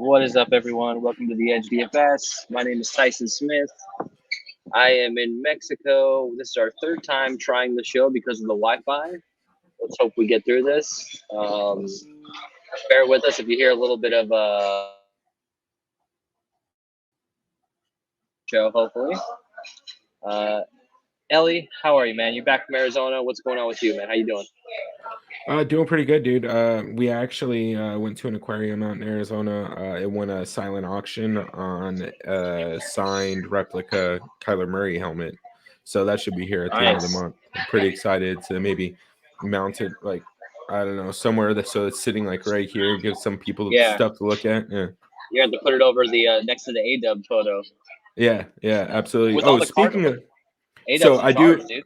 What is up, everyone? Welcome to the Edge DFS. My name is Tyson Smith. I am in Mexico. This is our third time trying the show because of the Wi-Fi. Let's hope we get through this. Bear with us if you hear a little bit of show, hopefully. Ellie, how are you, man? You back from Arizona? What's going on with you, man? How you doing? Doing pretty good, dude. We actually went to an aquarium out in Arizona. It won a silent auction on a signed replica Kyler Murray helmet. So that should be here at the end of the Nice. month. I'm pretty excited to maybe mount it, like, I don't know, somewhere that so it's sitting like right here, give some people Yeah, stuff to look at. Yeah. you have to put it over the next to the A-Dub photo Yeah, absolutely. with all Oh, the speaking Cardinals. of, so A-Dub's in I charge, do, dude.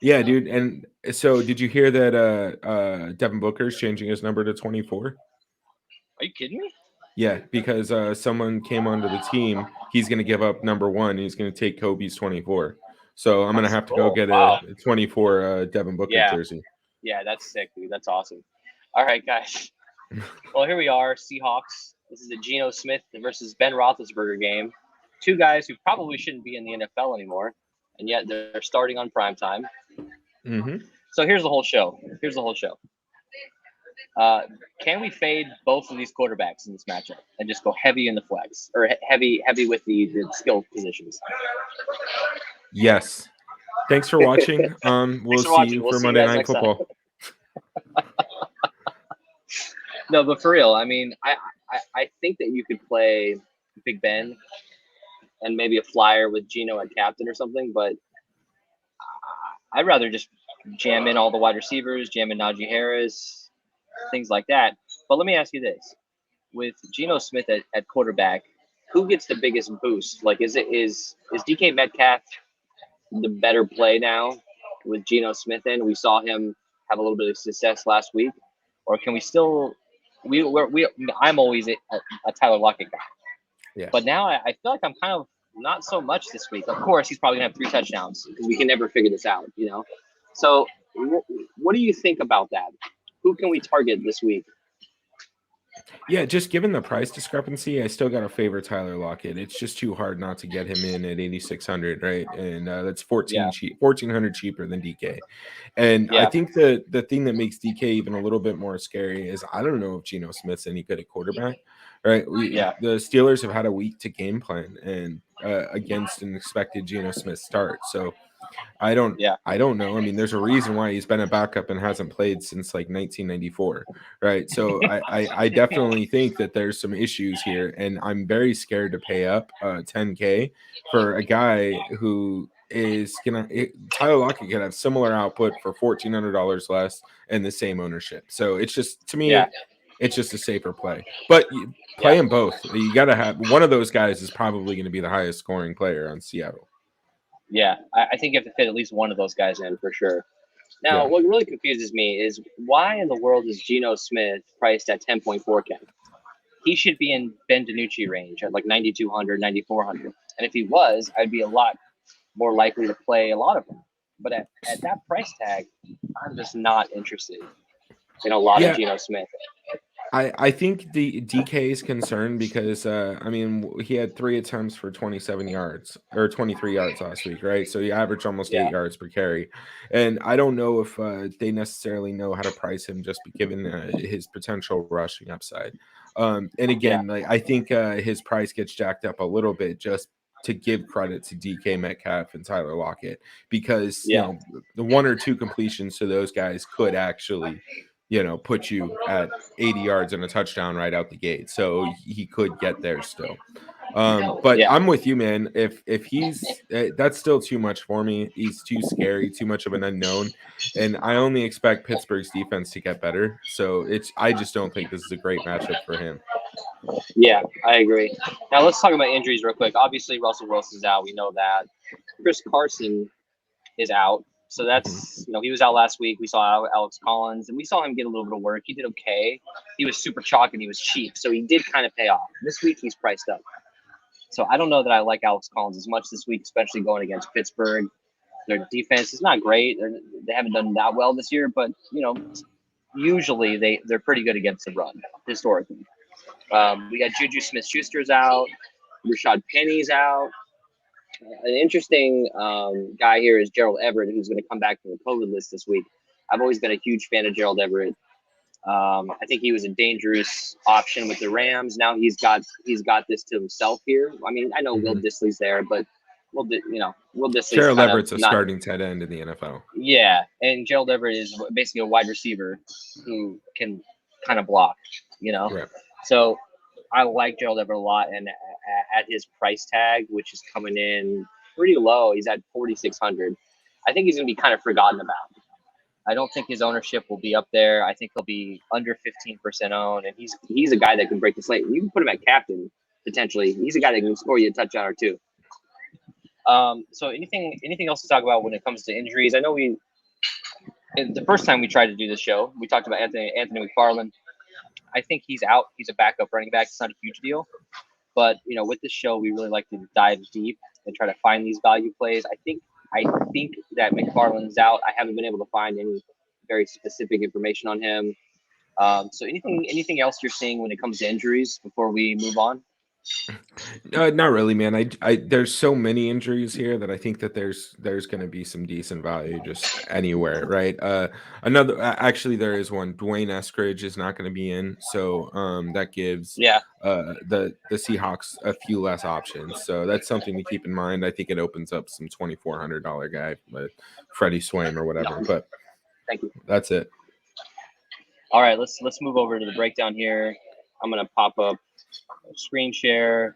yeah, dude. And so did you hear that Devin Booker is changing his number to 24? Are you kidding me? Yeah, because someone came onto the team. He's going to give up number one. And he's going to take Kobe's 24. So I'm going to That's have to go cool. get Wow. a 24 Devin Booker Yeah. jersey. Yeah, that's sick, dude. That's awesome. All right, guys. Well, here we are, Seahawks. This is the Geno Smith versus Ben Roethlisberger game. Two guys who probably shouldn't be in the NFL anymore, and yet they're starting on prime time. Mm-hmm. So here's the whole show. Can we fade both of these quarterbacks in this matchup and just go heavy in the flex or heavy with the skill positions? Yes. Thanks for watching. Thanks We'll for see watching. you We'll for see you Monday guys Night next time. Football. No, but for real, I mean, I think that you could play Big Ben and maybe a flyer with Geno at captain or something, but I'd rather just jam in all the wide receivers, jam in Najee Harris, things like that. But let me ask you this: with Geno Smith at quarterback, who gets the biggest boost? Like, is DK Metcalf the better play now with Geno Smith in? We saw him have a little bit of success last week, or can we still? I'm always a Tyler Lockett guy, Yeah. but now I feel like I'm kind of not so much this week. Of course, he's probably gonna have 3 touchdowns because we can never figure this out, you know. So, what do you think about that? Who can we target this week? Yeah, just given the price discrepancy, I still got to favor Tyler Lockett. It's just too hard not to get him in at 8,600, right? And that's Yeah, 1,400 cheaper than DK. And I yeah, think the thing that makes DK even a little bit more scary is I don't know if Geno Smith's any good at quarterback, right? yeah, The Steelers have had a week to game plan and against an expected Geno Smith start. So I don't yeah, I don't know. I mean, there's a reason why he's been a backup and hasn't played since like 1994, right? So I definitely think that there's some issues here, and I'm very scared to pay up 10K for a guy who is Tyler Lockett can have similar output for $1,400 less and the same ownership. So it's just to yeah, me, it's just a safer play. But you play yeah, them both. You got to have one of those guys is probably going to be the highest scoring player on Seattle. yeah. I think you have to fit at least one of those guys in for sure. Now, Yeah. what really confuses me is why in the world is Geno Smith priced at 10.4K? He should be in Ben DiNucci range at like 9,200, 9,400. And if he was, I'd be a lot more likely to play a lot of them. But at that price tag, I'm just not interested in a lot of Yeah, Geno Smith. I think the DK is concerned because I mean he had 3 attempts for 27 yards or 23 yards last week, right? So he averaged almost Yeah, 8 yards per carry, and I don't know if they necessarily know how to price him just given his potential rushing upside. And yeah, again, like I think his price gets jacked up a little bit just to give credit to DK Metcalf and Tyler Lockett because yeah, the 1 or 2 completions to those guys could actually put you at 80 yards and a touchdown right out the gate. So he could get there still. But yeah, I'm with you, man. If he's that's still too much for me. He's too scary, too much of an unknown, and I only expect Pittsburgh's defense to get better. So I just don't think this is a great matchup for him. yeah. I agree. Now let's talk about injuries real quick. Obviously, Russell Wilson's out. We know that. Chris Carson is out. So Mhm. that's, he was out last week. We saw Alex Collins, and we saw him get a little bit of work. He did okay. He was super chalk and he was cheap. So he did kind of pay off. This week, he's priced up. So I don't know that I like Alex Collins as much this week, especially going against Pittsburgh. Their defense is not great. They haven't done that well this year, but, usually they're pretty good against the run historically. We got Juju Smith-Schuster's out. Rashad Penny's out. An interesting guy here is Gerald Everett, who's going to come back from the COVID list this week. I've always been a huge fan of Gerald Everett. I think he was a dangerous option with the Rams. Now he's got this to himself here. I mean, I know Will Dissly's there, but Will Dissly's Gerald kind Everett's of a starting tight end in the NFL. Yeah, and Gerald Everett is basically a wide receiver who can kind of block, Right. So I like Gerald Everett a lot, and at his price tag, which is coming in pretty low, he's at 4,600. I think he's going to be kind of forgotten about. I don't think his ownership will be up there. I think he'll be under 15% owned, and he's a guy that can break the slate. You can put him at captain potentially. He's a guy that can score you a touchdown or two. So anything else to talk about when it comes to injuries? I know the first time we tried to do this show, we talked about Anthony McFarland. I think he's out. He's a backup running back. It's not a huge deal. But, with this show, we really like to dive deep and try to find these value plays. I think that McFarland's out. I haven't been able to find any very specific information on him. So anything else you're seeing when it comes to injuries before we move on? Not really, man. I there's so many injuries here that I think that there's going to be some decent value just anywhere, right? Actually there is one. Dwayne Eskridge is not going to be in, so that gives the Seahawks a few less options. So that's something to keep in mind. I think it opens up some $2,400 guy, like Freddy Swain or whatever. But thank you. That's it. All right, let's move over to the breakdown here. I'm gonna pop up screen share.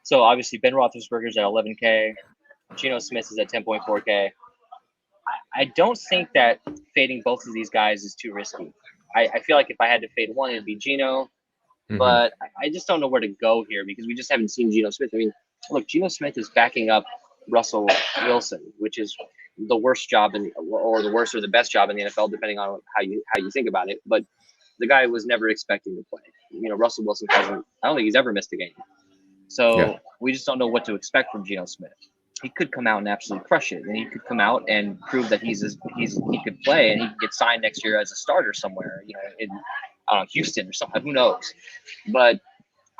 So obviously Ben Roethlisberger's at 11K. Geno Smith is at 10.4K. I don't think that fading both of these guys is too risky. I feel like if I had to fade one, it'd be Geno. But I just don't know where to go here because we just haven't seen Geno Smith. I mean, look, Geno Smith is backing up Russell Wilson, which is the worst job or the best job in the NFL, depending on how you think about it. But the guy was never expecting to play. Russell Wilson I don't think he's ever missed a game. So we just don't know what to expect from Geno Smith. He could come out and absolutely crush it, and he could come out and prove that he could play, and he could get signed next year as a starter somewhere, in Houston or something. Who knows? But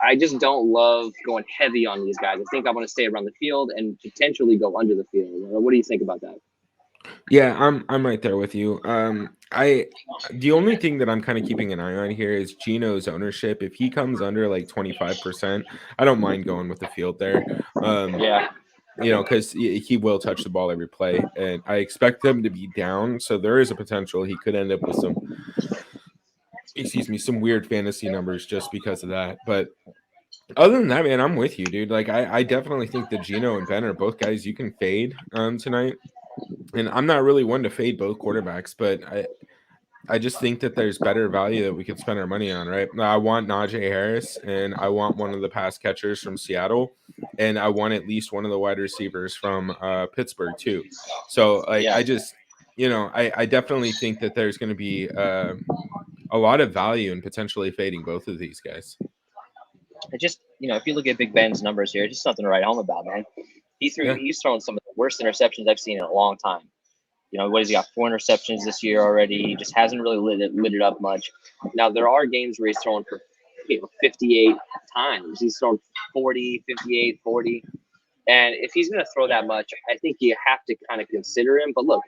I just don't love going heavy on these guys. I think I want to stay around the field and potentially go under the field. What do you think about that? Yeah, I'm right there with you. The only thing that I'm kind of keeping an eye on here is Geno's ownership. If he comes under like 25%, I don't mind going with the field there. Because he will touch the ball every play, and I expect them to be down. So there is a potential he could end up with some weird fantasy numbers just because of that. But other than that, man, I'm with you, dude. Like I definitely think that Geno and Ben are both guys you can fade tonight. And I'm not really one to fade both quarterbacks, but I just think that there's better value that we could spend our money on, right? I want Najee Harris, and I want one of the pass catchers from Seattle, and I want at least one of the wide receivers from Pittsburgh too. So I just, I definitely think that there's going to be a lot of value in potentially fading both of these guys. I just, if you look at Big Ben's numbers here, just something to write home about, man. He's thrown some of the worst interceptions I've seen in a long time. What has he got? 4 interceptions this year already. He just hasn't really lit it up much. Now, there are games where he's thrown for 58 times. He's thrown 40, 58, 40. And if he's going to throw that much, I think you have to kind of consider him. But look,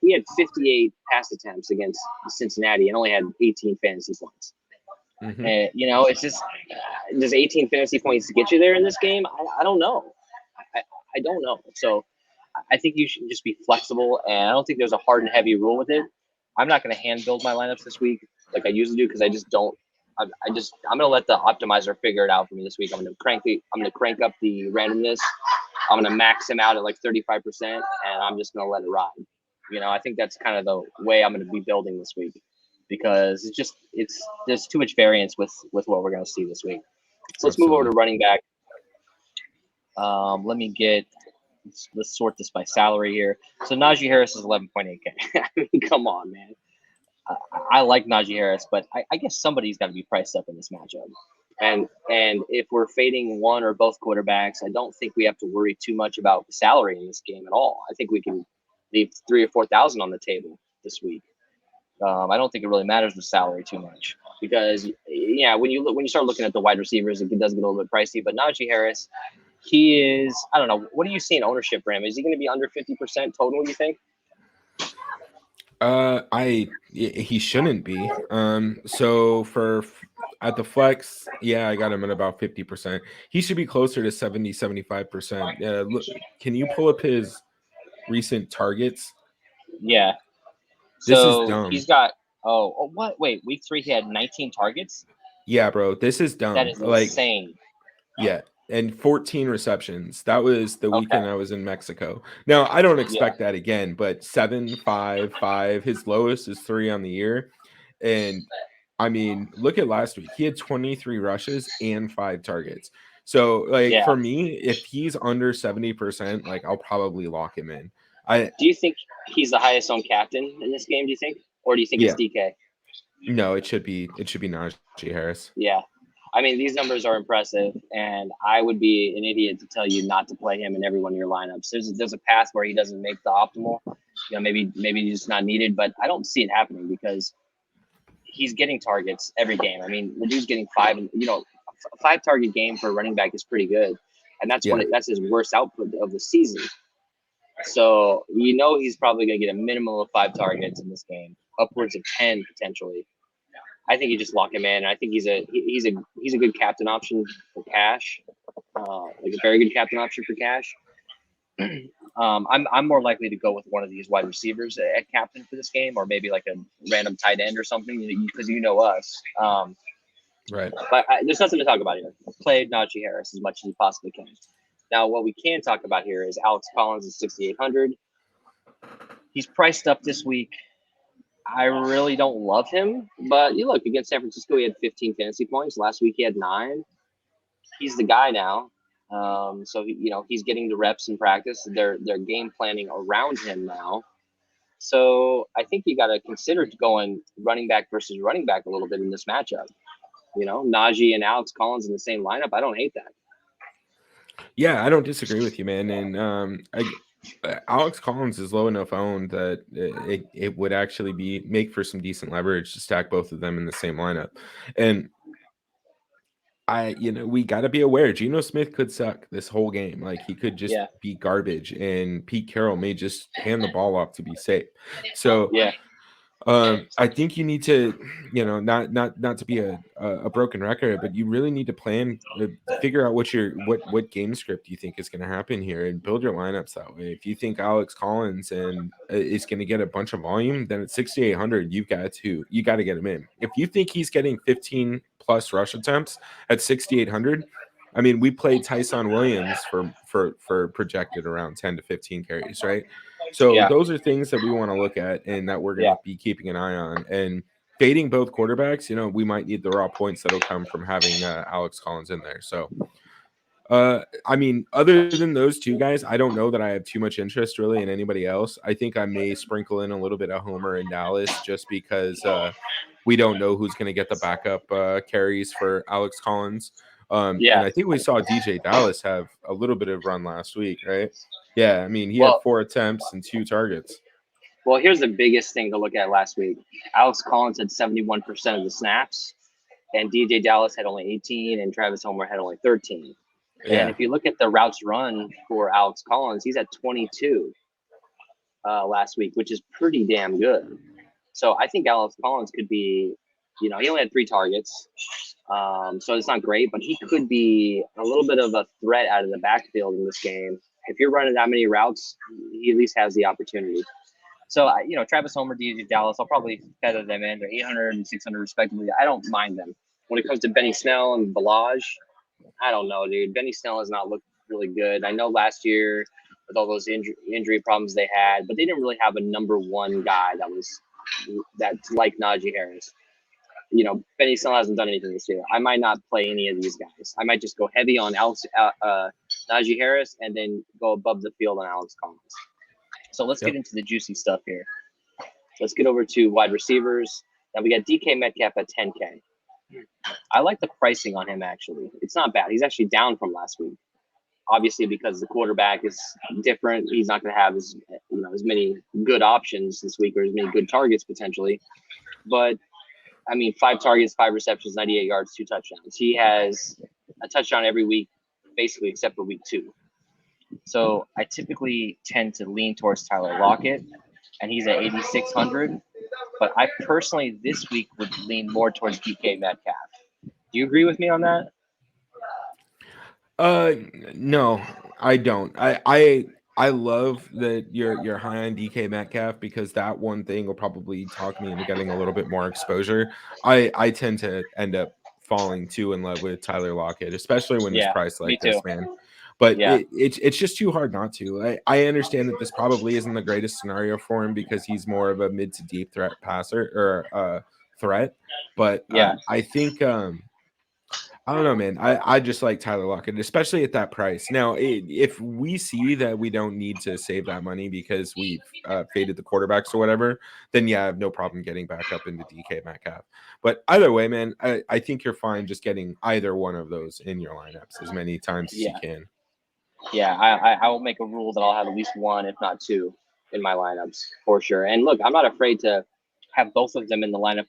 he had 58 pass attempts against Cincinnati and only had 18 fantasy points. And, it's just, does 18 fantasy points get you there in this game? I don't know. I don't know. So I think you should just be flexible, and I don't think there's a hard and heavy rule with it. I'm not going to hand build my lineups this week like I usually do because I just don't. I'm going to let the optimizer figure it out for me this week. I'm going to crank up the randomness. I'm going to max him out at like 35%, and I'm just going to let it ride. I think that's kind of the way I'm going to be building this week because there's too much variance with what we're going to see this week. So let's move over to running back. Let's sort this by salary here. So Najee Harris is 11.8K. I mean, come on, man. I like Najee Harris, but I guess somebody's got to be priced up in this matchup. And if we're fading one or both quarterbacks, I don't think we have to worry too much about the salary in this game at all. I think we can leave 3,000 or 4,000 on the table this week. I don't think it really matters the salary too much. because when you start looking at the wide receivers, it does get a little bit pricey. But Najee Harris, he is, I don't know, what do you see in ownership for him? Is he going to be under 50% total, you think? He shouldn't be. So at the flex, yeah, I got him at about 50%. He should be closer to 75%. Look, can you pull up his recent targets? Yeah. This is So dumb. he's got what? Wait, week 3 he had 19 targets. Yeah, bro, this is dumb. That is insane. Yeah, and 14 receptions. That was the weekend I was in Mexico. Now, I don't expect that again, but 7, 5, 5. His lowest is 3 on the year. And I mean, look at last week. He had 23 rushes and 5 targets. So, for me, if he's under 70%, I'll probably lock him in. Do you think he's the highest owned captain in this game, do you think? Or do you think it's DK? No, it should be Najee Harris. Yeah. I mean, these numbers are impressive, and I would be an idiot to tell you not to play him in every one of your lineups. There's a path where he doesn't make the optimal. Maybe he's just not needed, but I don't see it happening because he's getting targets every game. I mean, the dude's getting 5, a 5-target game for a running back is pretty good, and that's his worst output of the season. So he's probably going to get a minimum of 5 targets in this game, upwards of 10 potentially. I think you just lock him in. I think he's a good captain option for cash, a very good captain option for cash. I'm more likely to go with one of these wide receivers at captain for this game, or maybe a random tight end or something, because us. Right. But there's nothing to talk about here. Play Najee Harris as much as you possibly can. Now, what we can talk about here is Alex Collins at 6,800. He's priced up this week. I really don't love him, but you look against San Francisco, he had 15 fantasy points. Last week he had 9. He's the guy now. So he's getting the reps in practice. They're game planning around him now. So I think you got to consider going running back versus running back a little bit in this matchup. Najee and Alex Collins in the same lineup. I don't hate that. Yeah, I don't disagree with you, man. And Alex Collins is low enough owned that it would actually make for some decent leverage to stack both of them in the same lineup. And we got to be aware Geno Smith could suck this whole game. He could just be garbage, and Pete Carroll may just hand the ball off to be safe. So I think you need to, not to be a broken record, but you really need to plan, figure out what game script you think is going to happen here, and build your lineups that way. If you think Alex Collins is going to get a bunch of volume, then at 6,800 you got to get him in. If you think he's getting 15 plus rush attempts at 6,800, I mean, we played Tyson Williams for projected around 10 to 15 carries, right? So those are things that we want to look at and that we're going to be keeping an eye on. And fading both quarterbacks, we might need the raw points that'll come from having Alex Collins in there. So, I mean, other than those two guys, I don't know that I have too much interest really in anybody else. I think I may sprinkle in a little bit of Homer in Dallas just because we don't know who's going to get the backup carries for Alex Collins. And I think we saw DJ Dallas have a little bit of run last week, right? Yeah, I mean, he had 4 attempts and 2 targets. Well, here's the biggest thing to look at last week. Alex Collins had 71% of the snaps, and DJ Dallas had only 18, and Travis Homer had only 13. Yeah. And if you look at the routes run for Alex Collins, he's at 22 last week, which is pretty damn good. So I think Alex Collins could be, he only had 3 targets. So it's not great, but he could be a little bit of a threat out of the backfield in this game. If you're running that many routes, he at least has the opportunity. So, Travis Homer, DJ Dallas, I'll probably feather them in. They're 800 and 600 respectively. I don't mind them. When it comes to Benny Snell and Balaj, I don't know, dude. Benny Snell has not looked really good. I know last year with all those injury problems they had, but they didn't really have a number 1 guy that's like Najee Harris. Benny Snell hasn't done anything this year. I might not play any of these guys. I might just go heavy on Najee Harris and then go above the field on Alex Collins. So let's get into the juicy stuff here. Let's get over to wide receivers. Now we got DK Metcalf at 10K. I like the pricing on him, actually. It's not bad. He's actually down from last week. Obviously, because the quarterback is different, he's not going to have as many good options this week or as many good targets potentially. But I mean, 5 targets, 5 receptions, 98 yards, 2 touchdowns. He has a touchdown every week, basically, except for week 2. So I typically tend to lean towards Tyler Lockett, and he's at 8,600. But I personally this week would lean more towards DK Metcalf. Do you agree with me on that? No, I don't. I love that you're high on DK Metcalf because that one thing will probably talk me into getting a little bit more exposure. I tend to end up falling too in love with Tyler Lockett, especially when he's Yeah, priced me like too. this, man. But Yeah, it's just too hard not to. I understand that this probably isn't the greatest scenario for him because he's more of a mid to deep threat passer or threat. But yeah, I think I don't know, man. I just like Tyler Lockett, especially at that price. Now, if we see that we don't need to save that money because we've faded the quarterbacks or whatever, then yeah, I have no problem getting back up into DK Metcalf. But either way, man, I think you're fine just getting either one of those in your lineups as many times as you yeah, can. yeah. I will make a rule that I'll have at least 1, if not 2, in my lineups for sure. And look, I'm not afraid to have both of them in the lineup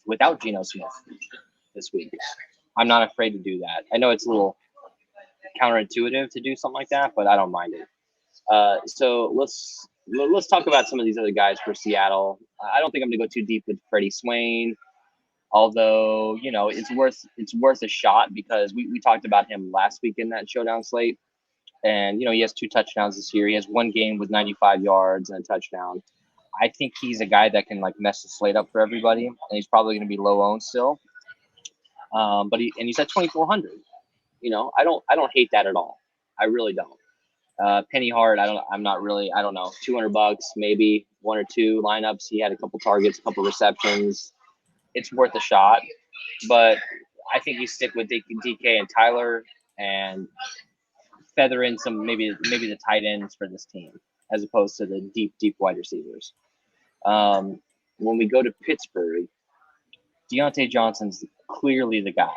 without Geno Smith this week. I'm not afraid to do that. I know it's a little counterintuitive to do something like that, but I don't mind it. So let's talk about some of these other guys for Seattle. I don't think I'm gonna go too deep with Freddy Swain, although it's worth a shot because we talked about him last week in that showdown slate, and he has 2 touchdowns this year. He has 1 game with 95 yards and a touchdown. I think he's a guy that can like mess the slate up for everybody, and he's probably gonna be low owned still. But he's at 2,400. I don't hate that at all. I really don't. Penny Hart, I'm not really, I don't know, $200, maybe 1 or 2 lineups. He had a couple targets, a couple receptions. It's worth a shot, but I think you stick with DK and Tyler and feather in some maybe the tight ends for this team as opposed to the deep wide receivers. When we go to Pittsburgh, Deontay Johnson's clearly the guy.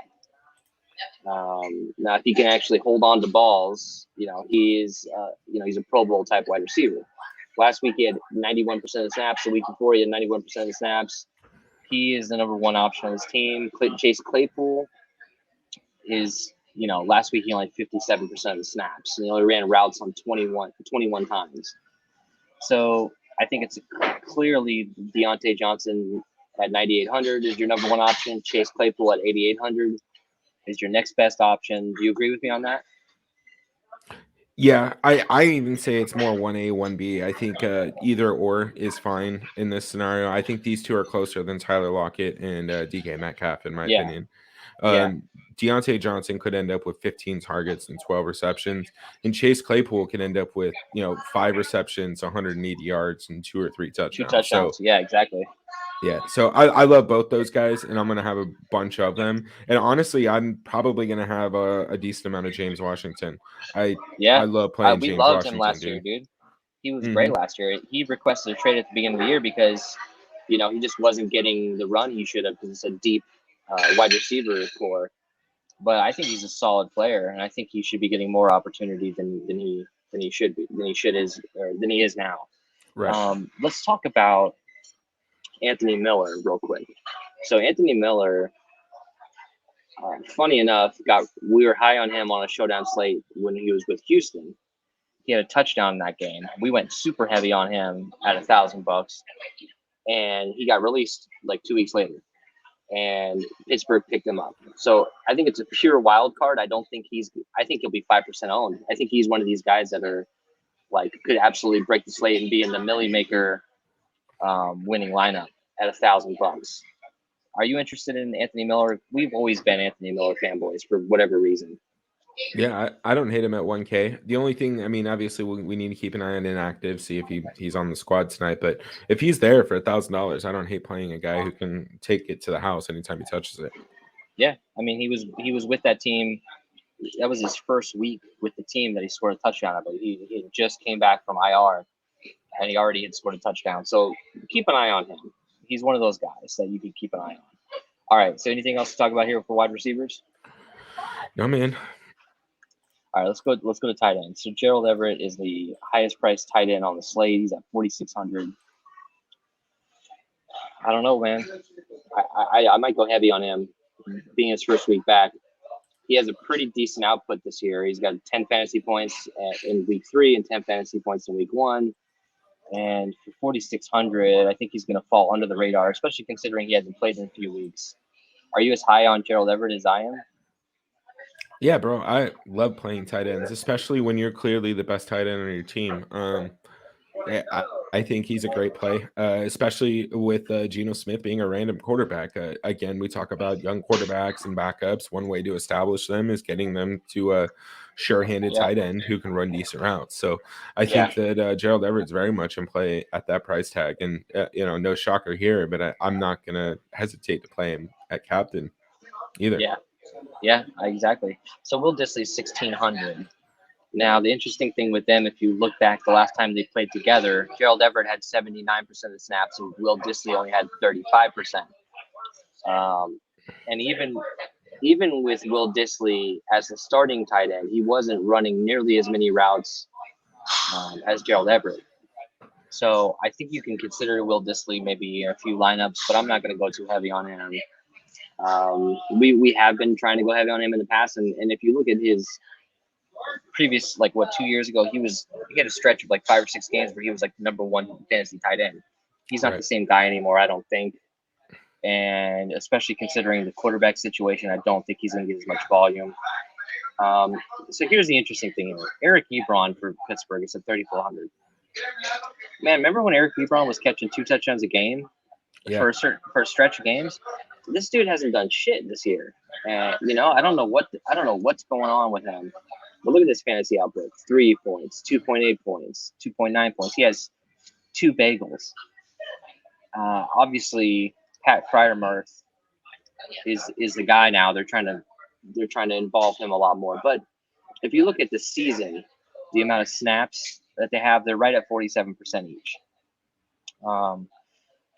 Now, if he can actually hold on to balls, he's a Pro Bowl type wide receiver. Last week he had 91% of the snaps. The week before he had 91% of the snaps. He is the number 1 option on his team. Chase Claypool is, last week he only had 57% of the snaps. And he only ran routes on 21 times. So I think it's clearly Deontay Johnson at 9,800 is your number 1 option. Chase Claypool at 8,800 is your next best option. Do you agree with me on that? Yeah, I even say it's more 1A, 1B. I think either or is fine in this scenario. I think these two are closer than Tyler Lockett and DK Metcalf, in my opinion. Yeah. Deontay Johnson could end up with 15 targets and 12 receptions, and Chase Claypool can end up with 5 receptions, 180 yards, and 2 or 3 touchdowns. 2 touchdowns. So, yeah, exactly. Yeah, so I love both those guys, and I'm going to have a bunch of them. And honestly, I'm probably going to have a decent amount of James Washington. I love playing James Washington. We loved him last year, dude. He was great last year. He requested a trade at the beginning of the year because, he just wasn't getting the run he should have because it's a deep wide receiver core. But I think he's a solid player, and I think he should be getting more opportunity than he is now. Right. Let's talk about Anthony Miller real quick. So Anthony Miller, funny enough, we were high on him on a showdown slate when he was with Houston. He had a touchdown in that game. We went super heavy on him at $1,000, and he got released like 2 weeks later. And Pittsburgh picked him up. So I think it's a pure wild card. I think he'll be 5% owned. I think he's one of these guys that are like could absolutely break the slate and be in the Millie Maker winning lineup at $1,000. Are you interested in Anthony Miller? We've always been Anthony Miller fanboys for whatever reason. Yeah, I don't hate him at 1K. The only thing, obviously we need to keep an eye on inactive, see if he's on the squad tonight. But if he's there for $1,000, I don't hate playing a guy who can take it to the house anytime he touches it. Yeah, he was with that team. That was his first week with the team that he scored a touchdown. I believe he just came back from IR, and he already had scored a touchdown. So keep an eye on him. He's one of those guys that you can keep an eye on. All right. So anything else to talk about here for wide receivers? No, man. All right, let's go to tight end. So Gerald Everett is the highest priced tight end on the slate. He's at 4,600. I don't know, man. I might go heavy on him, being his first week back. He has a pretty decent output this year. He's got 10 fantasy points in week 3 and 10 fantasy points in week 1. And for 4,600, I think he's going to fall under the radar, especially considering he hasn't played in a few weeks. Are you as high on Gerald Everett as I am? Yeah, bro. I love playing tight ends, especially when you're clearly the best tight end on your team. I think he's a great play, especially with Geno Smith being a random quarterback. Again, we talk about young quarterbacks and backups. One way to establish them is getting them to a sure-handed tight end who can run decent routes. So I think that Gerald Everett's very much in play at that price tag. And, no shocker here, but I'm not going to hesitate to play him at captain either. Yeah, exactly. So Will Dissly's 1,600. Now, the interesting thing with them, if you look back the last time they played together, Gerald Everett had 79% of the snaps and Will Dissly only had 35%. And even with Will Dissly as the starting tight end, he wasn't running nearly as many routes as Gerald Everett. So I think you can consider Will Dissly maybe a few lineups, but I'm not going to go too heavy on him. We have been trying to go heavy on him in the past, and if you look at his previous, 2 years ago, he had a stretch of 5 or 6 games where he was number 1 fantasy tight end. He's not the same guy anymore, I don't think. And especially considering the quarterback situation, I don't think he's going to get as much volume. So here's the interesting thing here. Eric Ebron for Pittsburgh is at 3,400. Man, remember when Eric Ebron was catching 2 touchdowns a game for a stretch of games? This dude hasn't done shit this year. I don't know what's going on with him. But look at this fantasy output: 3 points, 2.8 points, 2.9 points. He has 2 bagels. Obviously, Pat Fryermuth is the guy now. They're trying to involve him a lot more. But if you look at the season, the amount of snaps that they have, they're right at 47% each.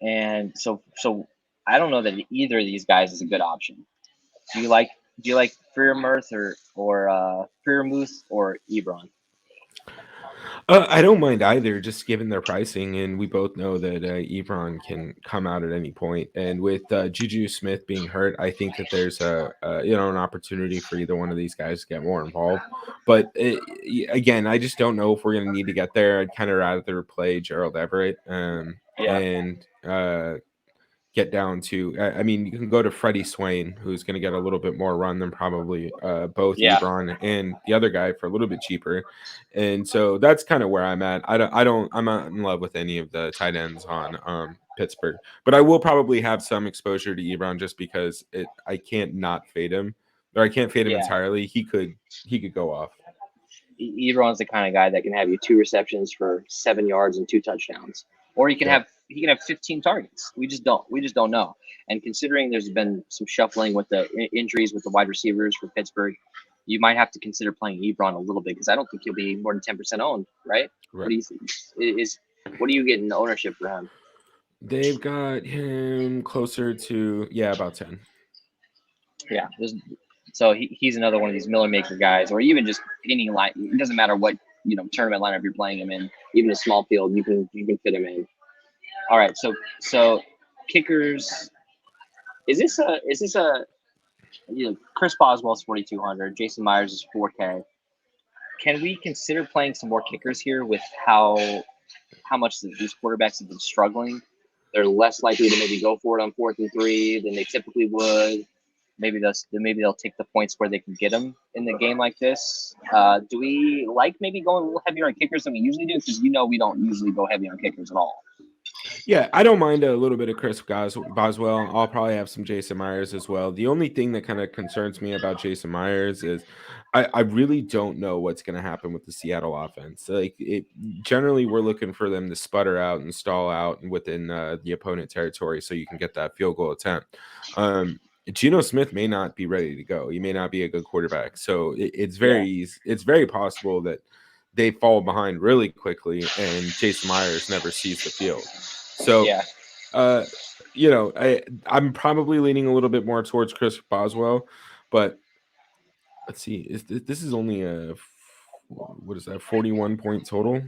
And so I don't know that either of these guys is a good option. Do you like Fryermuth or Fryermuth or Ebron? I don't mind either, just given their pricing, and we both know that Ebron can come out at any point. And with Juju Smith being hurt, I think that there's an opportunity for either one of these guys to get more involved. But again, I just don't know if we're going to need to get there. I'd kind of rather play Gerald Everett and get down to. I mean, you can go to Freddy Swain, who's going to get a little bit more run than probably both Ebron and the other guy for a little bit cheaper. And so that's kind of where I'm at. I'm not in love with any of the tight ends on Pittsburgh, but I will probably have some exposure to Ebron just because I can't not fade him, or I can't fade him entirely. He could go off. Ebron's the kind of guy that can have you 2 receptions for 7 yards and 2 touchdowns, or he can have 15 targets. We just don't know. And considering there's been some shuffling with the injuries with the wide receivers for Pittsburgh, you might have to consider playing Ebron a little bit because I don't think he'll be more than 10% owned, right? What do you get in ownership for him? They've got him closer to about 10. Yeah, so he's another one of these Miller Maker guys, or even just any line. It doesn't matter what tournament lineup you're playing him in. Even a small field, you can fit him in. All right, so kickers. Is this a Chris Boswell's 4,200, Jason Myers is 4K. Can we consider playing some more kickers here with how much these quarterbacks have been struggling? They're less likely to maybe go for it on 4th and 3 than they typically would. Maybe they'll take the points where they can get them in the game like this. Do we like maybe going a little heavier on kickers than we usually do? Because we don't usually go heavy on kickers at all. Yeah, I don't mind a little bit of Chris Boswell. I'll probably have some Jason Myers as well. The only thing that kind of concerns me about Jason Myers is I really don't know what's going to happen with the Seattle offense. Generally, we're looking for them to sputter out and stall out within the opponent territory so you can get that field goal attempt. Geno Smith may not be ready to go. He may not be a good quarterback. So it's very possible that they fall behind really quickly and Jason Myers never sees the field. So, I'm probably leaning a little bit more towards Chris Boswell, but let's see. This is only a 41 point total?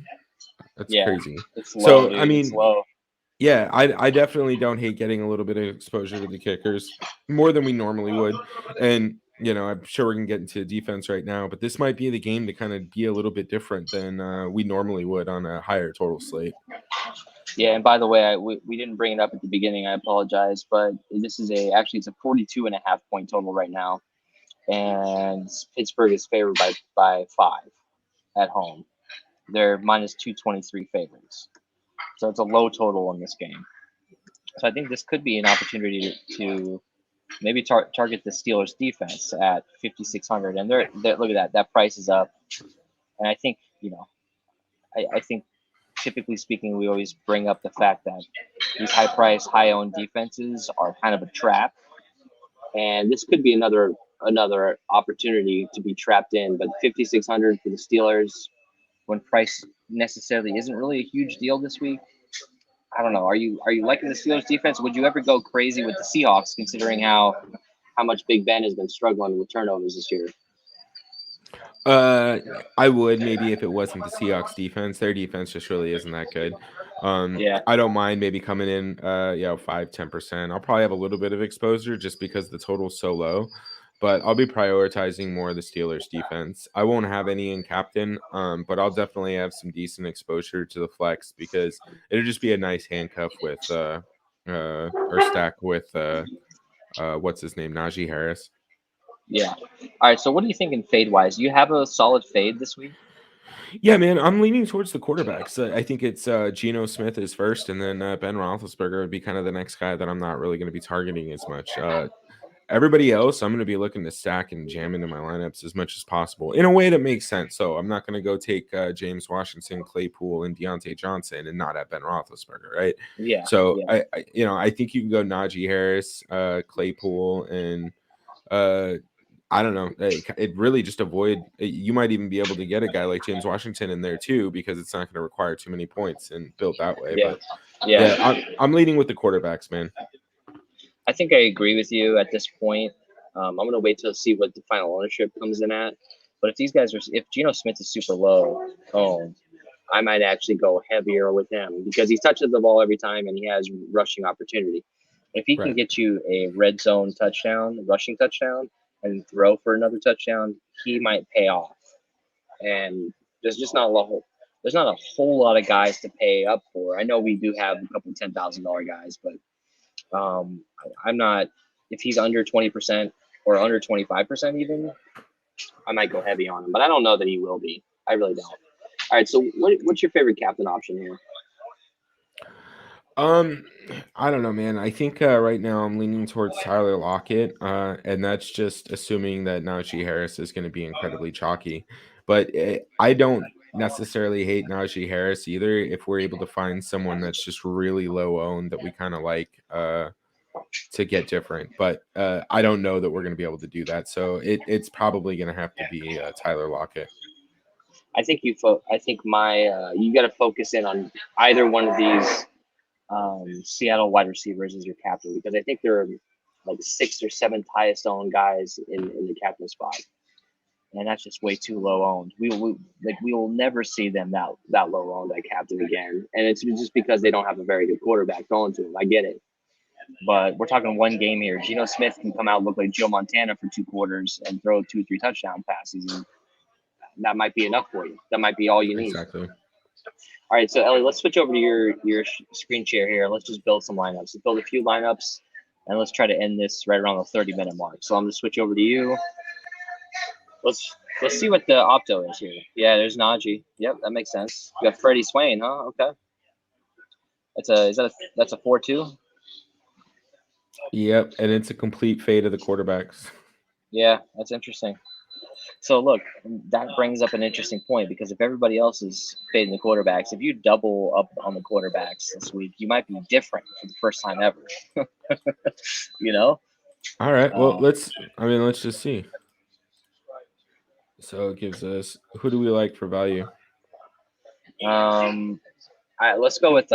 That's crazy. It's low, I mean, it's low. Yeah, I definitely don't hate getting a little bit of exposure to the kickers more than we normally would. And, I'm sure we're going to get into defense right now, but this might be the game to kind of be a little bit different than we normally would on a higher total slate. Yeah, and by the way, we didn't bring it up at the beginning. I apologize, but this is it's a 42.5 point total right now, and Pittsburgh is favored by 5 at home. They're minus 223 favorites, so it's a low total in this game. So I think this could be an opportunity to maybe target the Steelers defense at 5,600, and they're look at that price is up, and I think I think typically speaking, we always bring up the fact that these high-priced, high-owned defenses are kind of a trap, and this could be another opportunity to be trapped in. But 5,600 for the Steelers, when price necessarily isn't really a huge deal this week. I don't know. Are you liking the Steelers defense? Would you ever go crazy with the Seahawks, considering how much Big Ben has been struggling with turnovers this year? I would maybe if it wasn't the Seahawks defense. Their defense just really isn't that good. Yeah. I don't mind maybe coming in 5-10%. I'll probably have a little bit of exposure just because the total's so low. But I'll be prioritizing more of the Steelers defense. I won't have any in captain, but I'll definitely have some decent exposure to the flex because it'll just be a nice handcuff with or stack with what's his name, Najee Harris. Yeah. All right. So what are you thinking fade wise? Do you have a solid fade this week? Yeah, man, I'm leaning towards the quarterbacks. I think it's Geno Smith is first, and then Ben Roethlisberger would be kind of the next guy that I'm not really going to be targeting as much. Everybody else, I'm going to be looking to stack and jam into my lineups as much as possible in a way that makes sense. So I'm not going to go take James Washington, Claypool, and Deontay Johnson and not have Ben Roethlisberger, right? Yeah. So yeah. I think you can go Najee Harris, Claypool, and I don't know. It really just you might even be able to get a guy like James Washington in there too, because it's not going to require too many points and built that way. Yeah. But yeah, I'm leading with the quarterbacks, man. I think I agree with you at this point. I'm going to wait to see what the final ownership comes in at. But if Geno Smith is super low owned, I might actually go heavier with him because he touches the ball every time and he has rushing opportunity. If he can get you a red zone touchdown, rushing touchdown, and throw for another touchdown, he might pay off. And there's not a whole lot of guys to pay up for. I know we do have a couple $10,000 guys, but I'm not. If he's under 20% or under 25% even, I might go heavy on him. But I don't know that he will be. I really don't. All right. So what's your favorite captain option here? I don't know, man. I think right now I'm leaning towards Tyler Lockett, and that's just assuming that Najee Harris is going to be incredibly chalky. But I don't necessarily hate Najee Harris either if we're able to find someone that's just really low owned that we kind of like to get different. But I don't know that we're going to be able to do that. So it's probably going to have to be Tyler Lockett. I think you got to focus in on either one of these Seattle wide receivers as your captain because I think they're like 6th or 7th highest owned guys in the captain spot, and that's just way too low owned. We will never see them that low owned at captain again, and it's just because they don't have a very good quarterback going to them. I get it, but we're talking one game here. Geno Smith can come out look like Joe Montana for 2 quarters and throw 2 or 3 touchdown passes, and that might be enough for you. That might be all you need. Exactly. All right, so Ellie, let's switch over to your screen share here. Let's just build some lineups. Let's build a few lineups, and let's try to end this right around the 30-minute mark. So I'm gonna switch over to you. Let's see what the opto is here. Yeah, there's Najee. Yep, that makes sense. You got Freddy Swain, huh? Okay. That's a 4-2. Yep, and it's a complete fade of the quarterbacks. Yeah, that's interesting. So look, that brings up an interesting point because if everybody else is fading the quarterbacks, if you double up on the quarterbacks this week, you might be different for the first time ever. All right. Well, let's just see. So it gives us who do we like for value? All right, let's go with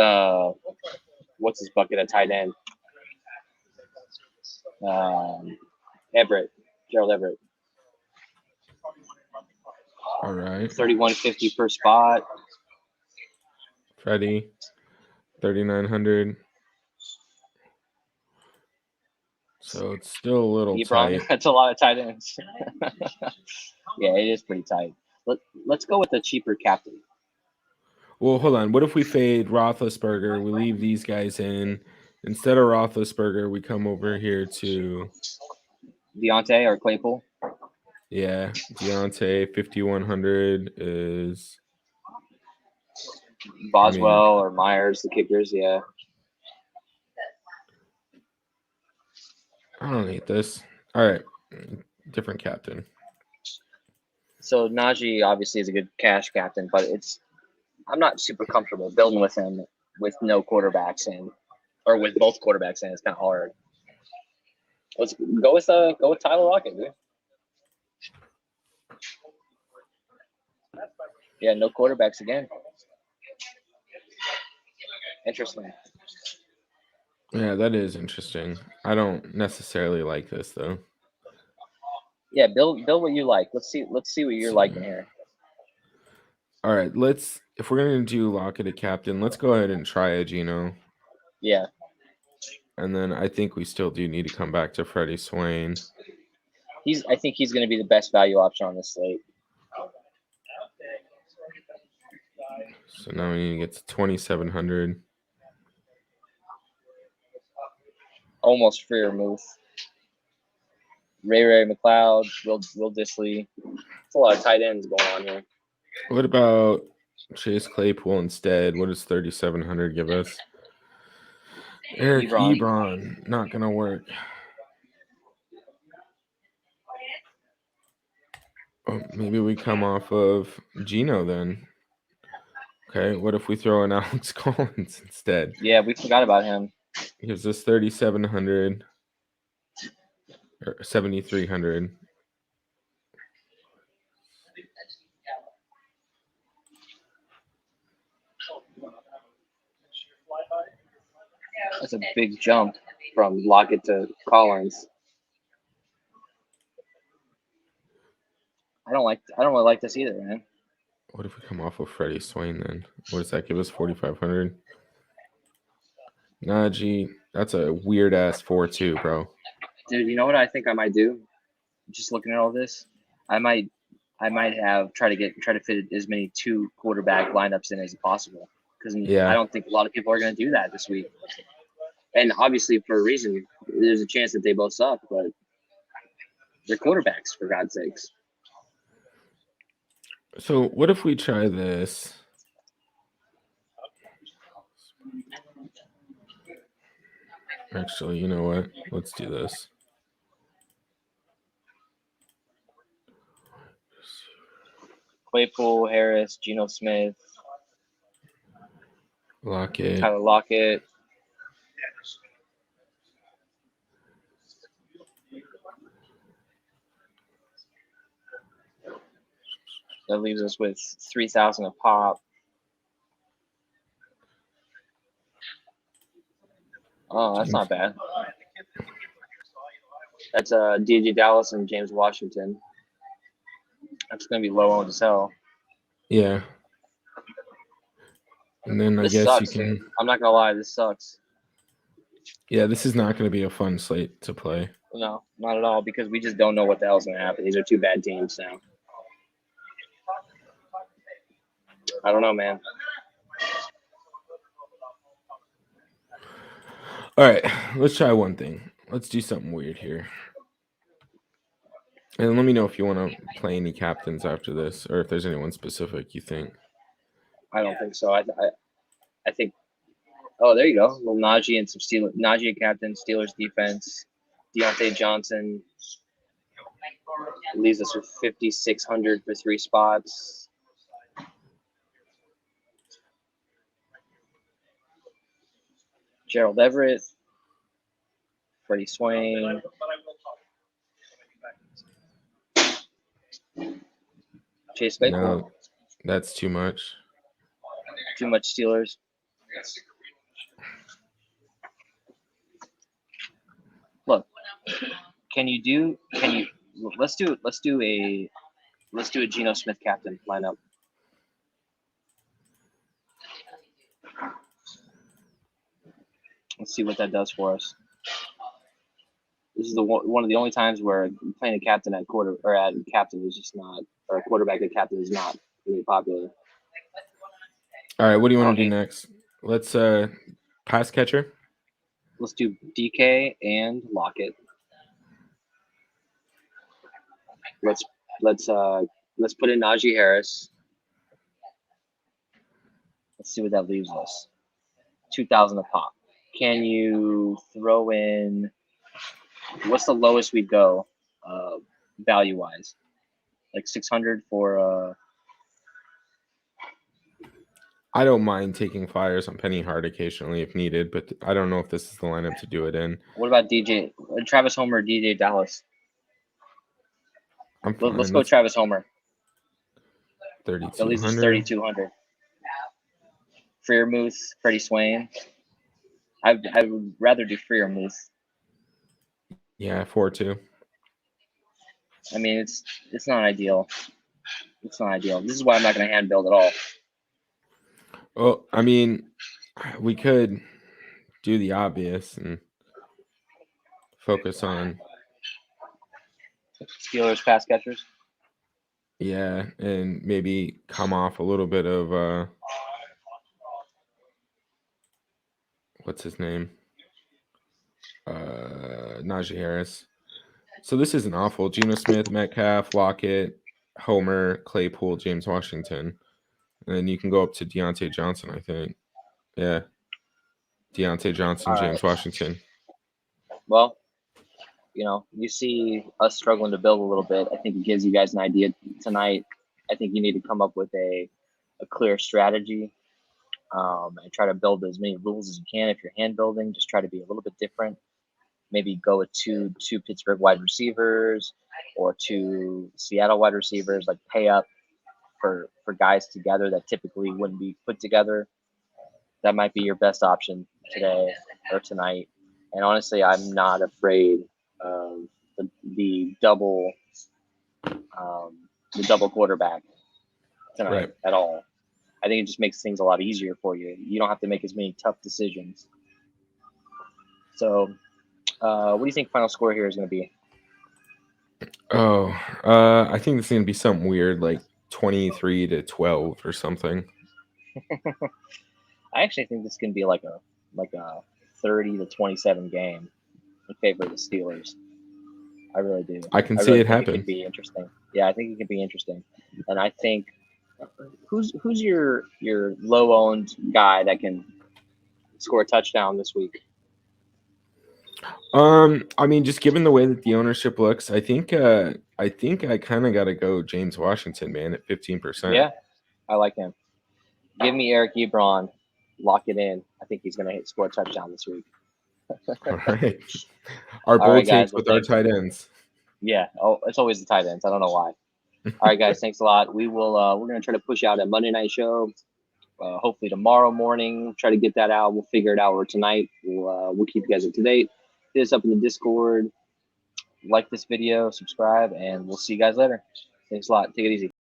what's his bucket at tight end? Gerald Everett. All right. 31.50 per spot. Freddy. 3,900. So it's still a little Ebron, tight. that's a lot of tight ends. Yeah, it is pretty tight. Let's go with a cheaper captain. Well, hold on. What if we fade Roethlisberger? We leave these guys in. Instead of Roethlisberger, we come over here to Deontay or Claypool. Deontay. 5,100 is Boswell or Myers, the kickers. Yeah. I don't hate this. All right, different captain. So Najee obviously is a good cash captain, but I'm not super comfortable building with him with no quarterbacks in, or with both quarterbacks in. It's kind of hard. Let's go with Tyler Lockett, dude. Yeah, no quarterbacks again. Interesting. Yeah, that is interesting. I don't necessarily like this though. Yeah, build what you like. Let's see what you're liking here. All right, if we're gonna do Lockett a captain, let's go ahead and try a Geno. Yeah. And then I think we still do need to come back to Freddy Swain. I think he's going to be the best value option on this slate. So now we need to get to 2,700. Almost free remove. Ray McLeod, Will Disley. It's a lot of tight ends going on here. What about Chase Claypool instead? What does 3,700 give us? Eric Ebron, not going to work. Oh, maybe we come off of Geno then. Okay, what if we throw in Alex Collins instead? Yeah, we forgot about him. Gives us 3,700 or 7,300. That's a big jump from Lockett to Collins. I don't really like this either, man. What if we come off of Freddy Swain then? What does that give us? 4,500. Najee, that's a weird ass 4-2, bro. Dude, you know what I think I might do? Just looking at all this, I might try to fit as many 2 quarterback lineups in as possible, because I don't think a lot of people are going to do that this week. And obviously, for a reason, there's a chance that they both suck, but they're quarterbacks, for God's sakes. So what if we try this? Actually, you know what? Let's do this. Claypool, Harris, Geno Smith, Lockett. Tyler Lockett. That leaves us with 3,000 a pop. Oh, that's not bad. That's DJ Dallas and James Washington. That's going to be low owned as hell. Yeah. And then this I guess sucks, you can. Dude. I'm not going to lie. This sucks. Yeah, this is not going to be a fun slate to play. No, not at all, because we just don't know what the hell's going to happen. These are 2 bad teams now. I don't know, man. All right, let's try one thing. Let's do something weird here. And let me know if you want to play any captains after this, or if there's anyone specific you think. I don't think so. I think. Oh, there you go. A little Najee and some Steelers. Najee captain, Steelers defense. Deontay Johnson leaves us with 5,600 for 3 spots. Gerald Everett, Freddy Swain. Chase Claypool. No, that's too much. Too much Steelers. Look, let's do a Geno Smith captain lineup. Let's see what that does for us. This is one of the only times where playing a captain at captain is just not, or a quarterback at captain is not really popular. All right, what do you want to do next? Let's pass catcher. Let's do DK and Lockett. Let's put in Najee Harris. Let's see what that leaves us. 2,000 a pop. Can you throw in? What's the lowest we go, value wise? Like 600 for. I don't mind taking flyers on Penny Hard occasionally if needed, but I don't know if this is the lineup to do it in. What about Travis Homer, DJ Dallas? I'm fine. Let's go Travis Homer. 3,200. At least it's 3,200. Freiermuth, Freddy Swain. I would rather do Freiermuth. Yeah, 4-2. I mean, it's not ideal. It's not ideal. This is why I'm not going to hand build at all. Well, I mean, we could do the obvious and focus on Steelers pass catchers. Yeah, and maybe come off a little bit of what's his name? Najee Harris. So this isn't awful. Geno Smith, Metcalf, Lockett, Homer, Claypool, James Washington. And then you can go up to Deontay Johnson, I think. Yeah. Deontay Johnson, James Washington. Well, you see us struggling to build a little bit. I think it gives you guys an idea tonight. I think you need to come up with a clear strategy and try to build as many rules as you can. If you're hand building, just try to be a little bit different. Maybe go with two Pittsburgh wide receivers or two Seattle wide receivers, like pay up for guys together that typically wouldn't be put together. That might be your best option today or tonight. And honestly, I'm not afraid of the double quarterback tonight at all. I think it just makes things a lot easier for you. You don't have to make as many tough decisions. So, what do you think final score here is going to be? I think it's going to be something weird, like 23-12 or something. I actually think this can be like a 30-27 game in favor of the Steelers. I really do. I can see it happen. It could be interesting. Yeah, I think it could be interesting. And I think who's your low owned guy that can score a touchdown this week? I mean, just given the way that the ownership looks, I think I kind of got to go James Washington, man, at 15%. Yeah, I like him. Give me Eric Ebron. Lock it in. I think he's going to score a touchdown this week. All right. Our bold takes with our tight ends. Yeah. Oh, it's always the tight ends. I don't know why. All right, guys. Thanks a lot. We will. We're going to try to push out a Monday night show. Hopefully tomorrow morning. Try to get that out. We'll figure it out. Or tonight. We'll keep you guys up to date. Hit us up in the Discord. Like this video. Subscribe, and we'll see you guys later. Thanks a lot. Take it easy.